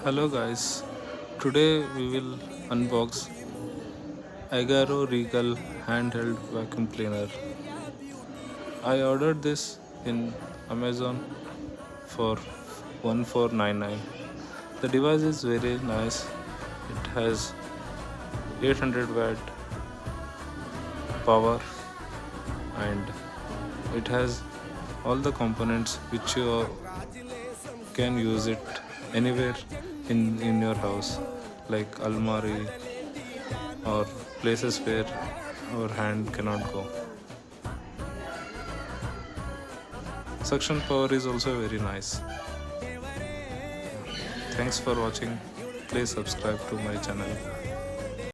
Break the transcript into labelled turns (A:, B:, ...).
A: Hello guys, today we will unbox Agaro Regal handheld vacuum cleaner. I ordered this in Amazon for 1499. The device is very nice. It has 800-watt power and it has all the components which you can use it anywhere in your house, like almari or places where our hand cannot go. Suction power is also very nice. Thanks for watching. Please subscribe to my channel.